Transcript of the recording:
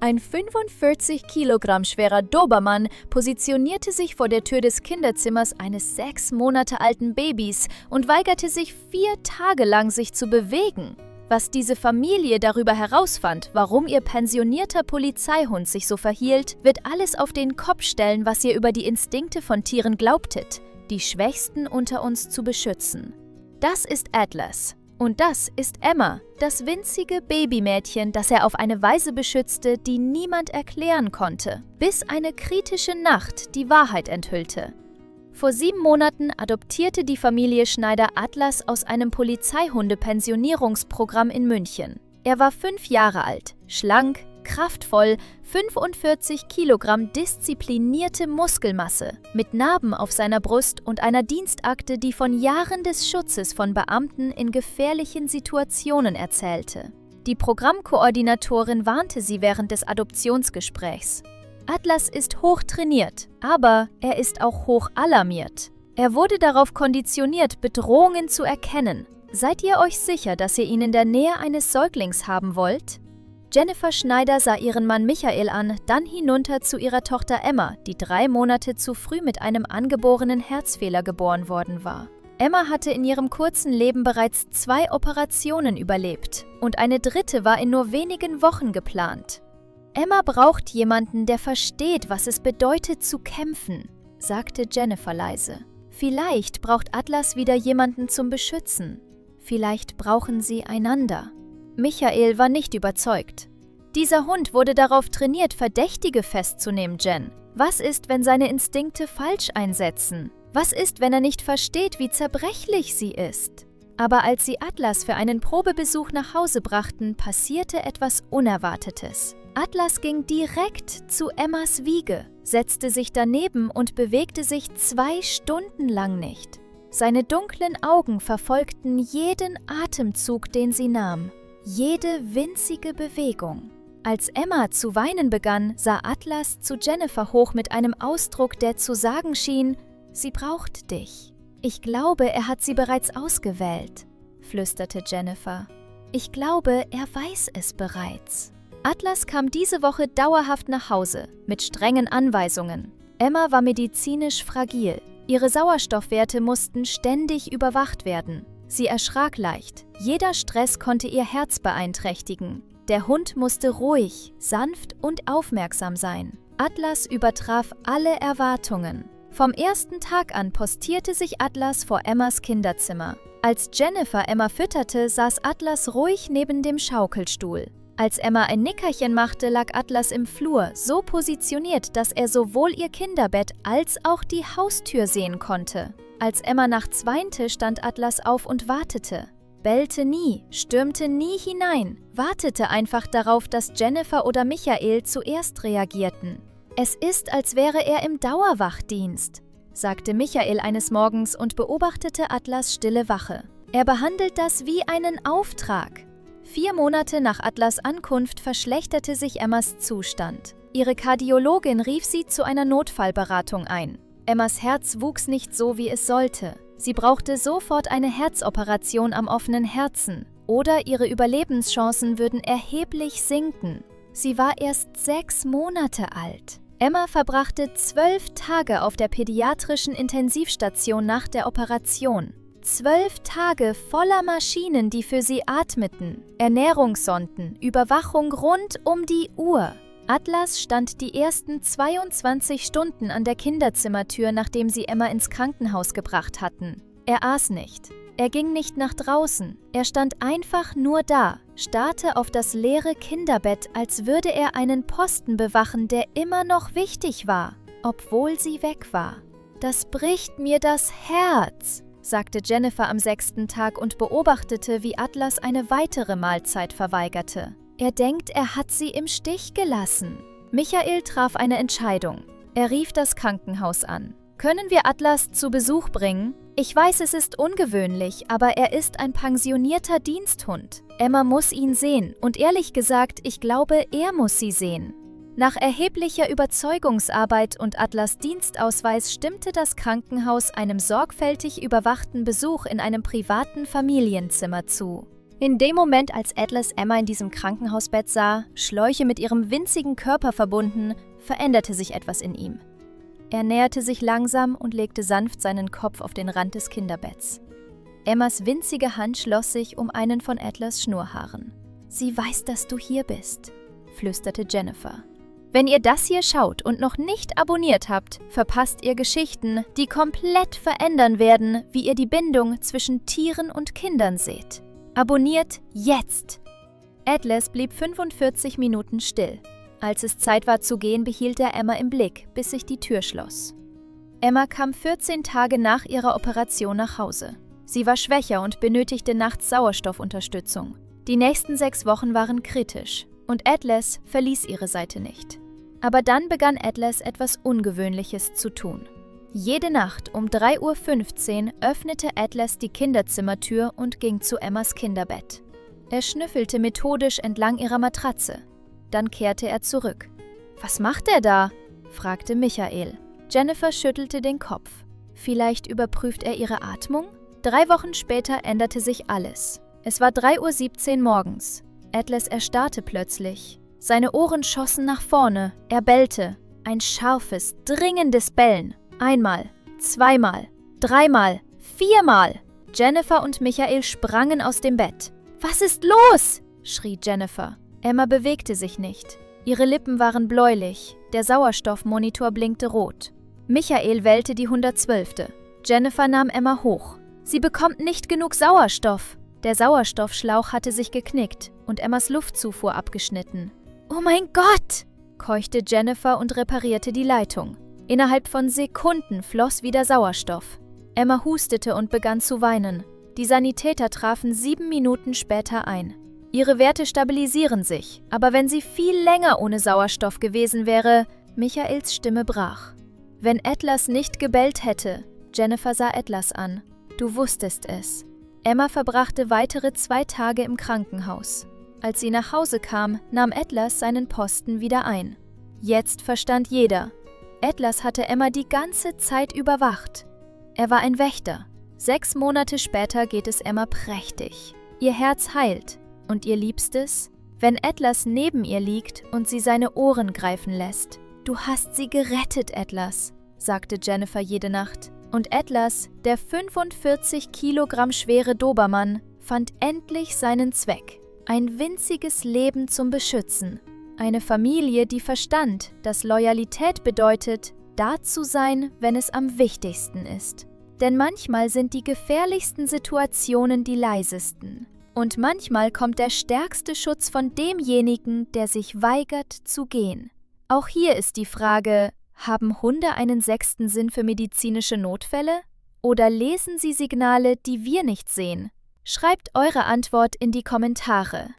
Ein 45 Kilogramm schwerer Dobermann positionierte sich vor der Tür des Kinderzimmers eines 6 Monate alten Babys und weigerte sich 4 Tage lang, sich zu bewegen. Was diese Familie darüber herausfand, warum ihr pensionierter Polizeihund sich so verhielt, wird alles auf den Kopf stellen, was ihr über die Instinkte von Tieren glaubtet, die Schwächsten unter uns zu beschützen. Das ist Atlas. Und das ist Emma, das winzige Babymädchen, das er auf eine Weise beschützte, die niemand erklären konnte, bis eine kritische Nacht die Wahrheit enthüllte. Vor 7 Monaten adoptierte die Familie Schneider Atlas aus einem Polizeihunde-Pensionierungsprogramm in München. Er war 5 Jahre alt, schlank, kraftvoll, 45 Kilogramm disziplinierte Muskelmasse, mit Narben auf seiner Brust und einer Dienstakte, die von Jahren des Schutzes von Beamten in gefährlichen Situationen erzählte. Die Programmkoordinatorin warnte sie während des Adoptionsgesprächs. Atlas ist hoch trainiert, aber er ist auch hoch alarmiert. Er wurde darauf konditioniert, Bedrohungen zu erkennen. Seid ihr euch sicher, dass ihr ihn in der Nähe eines Säuglings haben wollt? Jennifer Schneider sah ihren Mann Michael an, dann hinunter zu ihrer Tochter Emma, die 3 Monate zu früh mit einem angeborenen Herzfehler geboren worden war. Emma hatte in ihrem kurzen Leben bereits 2 Operationen überlebt und eine 3. war in nur wenigen Wochen geplant. Emma braucht jemanden, der versteht, was es bedeutet zu kämpfen, sagte Jennifer leise. Vielleicht braucht Atlas wieder jemanden zum Beschützen. Vielleicht brauchen sie einander. Michael war nicht überzeugt. Dieser Hund wurde darauf trainiert, Verdächtige festzunehmen, Jen. Was ist, wenn seine Instinkte falsch einsetzen? Was ist, wenn er nicht versteht, wie zerbrechlich sie ist? Aber als sie Atlas für einen Probebesuch nach Hause brachten, passierte etwas Unerwartetes. Atlas ging direkt zu Emmas Wiege, setzte sich daneben und bewegte sich 2 Stunden lang nicht. Seine dunklen Augen verfolgten jeden Atemzug, den sie nahm. Jede winzige Bewegung. Als Emma zu weinen begann, sah Atlas zu Jennifer hoch mit einem Ausdruck, der zu sagen schien, sie braucht dich. Ich glaube, er hat sie bereits ausgewählt, flüsterte Jennifer. Ich glaube, er weiß es bereits. Atlas kam diese Woche dauerhaft nach Hause, mit strengen Anweisungen. Emma war medizinisch fragil. Ihre Sauerstoffwerte mussten ständig überwacht werden. Sie erschrak leicht. Jeder Stress konnte ihr Herz beeinträchtigen. Der Hund musste ruhig, sanft und aufmerksam sein. Atlas übertraf alle Erwartungen. Vom ersten Tag an postierte sich Atlas vor Emmas Kinderzimmer. Als Jennifer Emma fütterte, saß Atlas ruhig neben dem Schaukelstuhl. Als Emma ein Nickerchen machte, lag Atlas im Flur, so positioniert, dass er sowohl ihr Kinderbett als auch die Haustür sehen konnte. Als Emma nachts weinte, stand Atlas auf und wartete. Bellte nie, stürmte nie hinein, wartete einfach darauf, dass Jennifer oder Michael zuerst reagierten. Es ist, als wäre er im Dauerwachdienst, sagte Michael eines Morgens und beobachtete Atlas stille Wache. Er behandelt das wie einen Auftrag. 4 Monate nach Atlas' Ankunft verschlechterte sich Emmas Zustand. Ihre Kardiologin rief sie zu einer Notfallberatung ein. Emmas Herz wuchs nicht so, wie es sollte. Sie brauchte sofort eine Herzoperation am offenen Herzen, oder ihre Überlebenschancen würden erheblich sinken. Sie war erst 6 Monate alt. Emma verbrachte 12 Tage auf der pädiatrischen Intensivstation nach der Operation. 12 Tage voller Maschinen, die für sie atmeten, Ernährungssonden, Überwachung rund um die Uhr. Atlas stand die ersten 22 Stunden an der Kinderzimmertür, nachdem sie Emma ins Krankenhaus gebracht hatten. Er aß nicht. Er ging nicht nach draußen. Er stand einfach nur da, starrte auf das leere Kinderbett, als würde er einen Posten bewachen, der immer noch wichtig war, obwohl sie weg war. Das bricht mir das Herz, sagte Jennifer am 6. Tag und beobachtete, wie Atlas eine weitere Mahlzeit verweigerte. Er denkt, er hat sie im Stich gelassen. Michael traf eine Entscheidung. Er rief das Krankenhaus an. Können wir Atlas zu Besuch bringen? Ich weiß, es ist ungewöhnlich, aber er ist ein pensionierter Diensthund. Emma muss ihn sehen und ehrlich gesagt, ich glaube, er muss sie sehen. Nach erheblicher Überzeugungsarbeit und Atlas' Dienstausweis stimmte das Krankenhaus einem sorgfältig überwachten Besuch in einem privaten Familienzimmer zu. In dem Moment, als Atlas Emma in diesem Krankenhausbett sah, Schläuche mit ihrem winzigen Körper verbunden, veränderte sich etwas in ihm. Er näherte sich langsam und legte sanft seinen Kopf auf den Rand des Kinderbetts. Emmas winzige Hand schloss sich um einen von Atlas' Schnurrhaaren. »Sie weiß, dass du hier bist«, flüsterte Jennifer. Wenn ihr das hier schaut und noch nicht abonniert habt, verpasst ihr Geschichten, die komplett verändern werden, wie ihr die Bindung zwischen Tieren und Kindern seht. Abonniert jetzt! Atlas blieb 45 Minuten still. Als es Zeit war zu gehen, behielt er Emma im Blick, bis sich die Tür schloss. Emma kam 14 Tage nach ihrer Operation nach Hause. Sie war schwächer und benötigte nachts Sauerstoffunterstützung. Die nächsten 6 Wochen waren kritisch und Atlas verließ ihre Seite nicht. Aber dann begann Atlas etwas Ungewöhnliches zu tun. Jede Nacht um 3:15 Uhr öffnete Atlas die Kinderzimmertür und ging zu Emmas Kinderbett. Er schnüffelte methodisch entlang ihrer Matratze. Dann kehrte er zurück. »Was macht er da?« fragte Michael. Jennifer schüttelte den Kopf. Vielleicht überprüft er ihre Atmung? 3 Wochen später änderte sich alles. Es war 3:17 Uhr morgens. Atlas erstarrte plötzlich. Seine Ohren schossen nach vorne. Er bellte. Ein scharfes, dringendes Bellen. 1-mal, 2-mal, 3-mal, 4-mal. Jennifer und Michael sprangen aus dem Bett. »Was ist los?« schrie Jennifer. Emma bewegte sich nicht. Ihre Lippen waren bläulich. Der Sauerstoffmonitor blinkte rot. Michael wählte die 112. Jennifer nahm Emma hoch. »Sie bekommt nicht genug Sauerstoff!« Der Sauerstoffschlauch hatte sich geknickt und Emmas Luftzufuhr abgeschnitten. »Oh mein Gott!« keuchte Jennifer und reparierte die Leitung. Innerhalb von Sekunden floss wieder Sauerstoff. Emma hustete und begann zu weinen. Die Sanitäter trafen 7 Minuten später ein. Ihre Werte stabilisieren sich, aber wenn sie viel länger ohne Sauerstoff gewesen wäre, Michaels Stimme brach. Wenn Atlas nicht gebellt hätte, Jennifer sah Atlas an. Du wusstest es. Emma verbrachte weitere 2 Tage im Krankenhaus. Als sie nach Hause kam, nahm Atlas seinen Posten wieder ein. Jetzt verstand jeder. Atlas hatte Emma die ganze Zeit überwacht. Er war ein Wächter. 6 Monate später geht es Emma prächtig. Ihr Herz heilt. Und ihr Liebstes? Wenn Atlas neben ihr liegt und sie seine Ohren greifen lässt. Du hast sie gerettet, Atlas, sagte Jennifer jede Nacht. Und Atlas, der 45 Kilogramm schwere Dobermann, fand endlich seinen Zweck. Ein winziges Leben zum Beschützen. Eine Familie, die verstand, dass Loyalität bedeutet, da zu sein, wenn es am wichtigsten ist. Denn manchmal sind die gefährlichsten Situationen die leisesten. Und manchmal kommt der stärkste Schutz von demjenigen, der sich weigert zu gehen. Auch hier ist die Frage, haben Hunde einen 6. Sinn für medizinische Notfälle? Oder lesen sie Signale, die wir nicht sehen? Schreibt eure Antwort in die Kommentare.